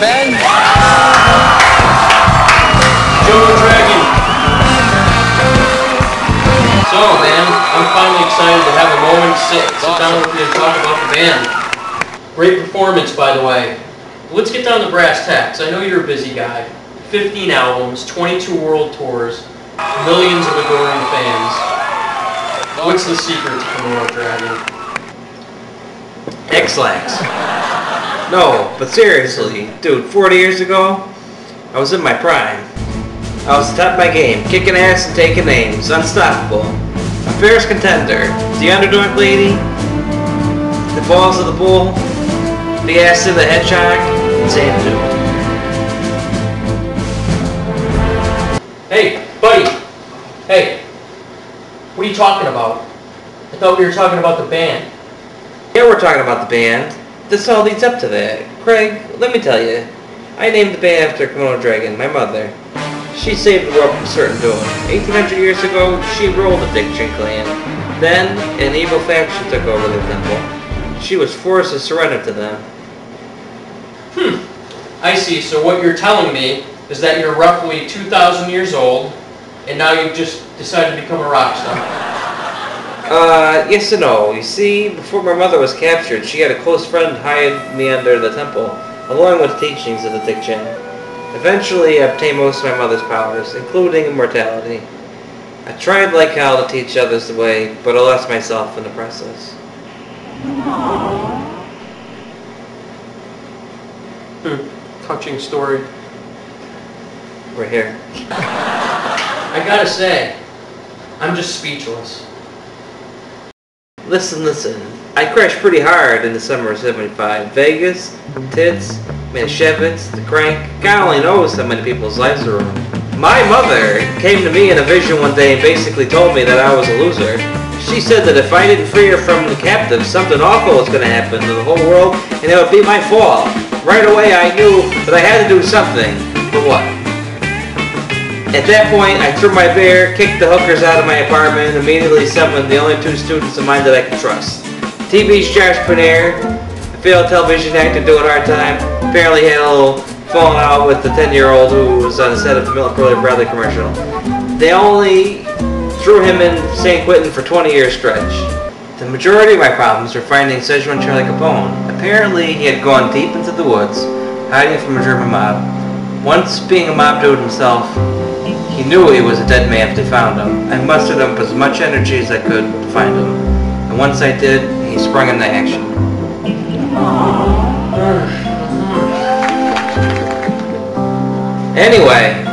Ben. Kimono Draggin. So, man, I'm finally excited to have a moment to sit down with you and talk about the band. Great performance, by the way. Let's get down to brass tacks. I know you're a busy guy. 15 albums, 22 world tours, millions of adoring fans. What's the secret to Kimono Draggin? X-Lax. No, but seriously, dude, 40 years ago, I was in my prime. I was top of my game, kicking ass and taking names, unstoppable. A fierce contender, the underdog lady, the balls of the bull, the ass of the hedgehog, and Xanadu. Hey, buddy. Hey, what are you talking about? I thought we were talking about the band. Yeah, we're talking about the band. This all leads up to that. Craig, let me tell you, I named the band after Kimono Draggin, my mother. She saved the world from certain doom. 1800 years ago, she ruled the Diction clan. Then, an evil faction took over the temple. She was forced to surrender to them. I see. So what you're telling me is that you're roughly 2,000 years old, and now you've just decided to become a rock star. Yes and no. You see, before my mother was captured, she had a close friend hide me under the temple, along with teachings of the Diction. Eventually, I obtained most of my mother's powers, including immortality. I tried like hell to teach others the way, but I lost myself in the process. Touching story. We're here. I gotta say, I'm just speechless. Listen. I crashed pretty hard in the summer of '75. Vegas, Tits, Manischewitz, the Crank. God only knows how many people's lives are ruined. My mother came to me in a vision one day and basically told me that I was a loser. She said that if I didn't free her from the captive, something awful was going to happen to the whole world, and it would be my fault. Right away I knew that I had to do something. But what? At that point, I threw my bear, kicked the hookers out of my apartment, and immediately summoned the only two students of mine that I could trust. TV's Josh Paneer, a failed television actor doing hard time, apparently had a little falling out with the 10-year-old who was on the set of the Milk Bradley commercial. They only threw him in San Quentin for 20 years stretch. The majority of my problems were finding Szechuan Charlie Capone. Apparently, he had gone deep into the woods, hiding from a German mob. Once being a mob dude himself, he knew he was a dead man if they found him. I mustered up as much energy as I could to find him. And once I did, he sprung into action. Anyway,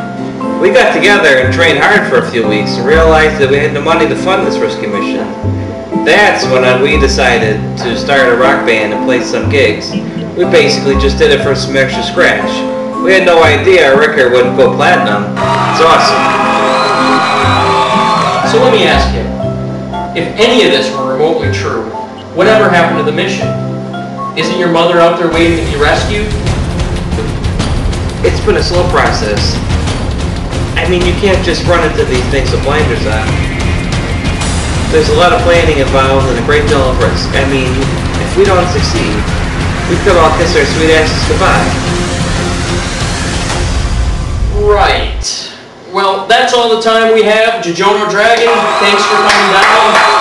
we got together and trained hard for a few weeks and realized that we had no money to fund this risky mission. That's when we decided to start a rock band and play some gigs. We basically just did it for some extra scratch. We had no idea our record wouldn't go platinum. It's awesome. So let me ask you, if any of this were remotely true, whatever happened to the mission? Isn't your mother out there waiting to be rescued? It's been a slow process. I mean, you can't just run into these things with blinders on. There's a lot of planning involved and a great deal of risk. I mean, if we don't succeed, we could all kiss our sweet asses goodbye. Right. Well, that's all the time we have. Jojono Draggin, thanks for coming down.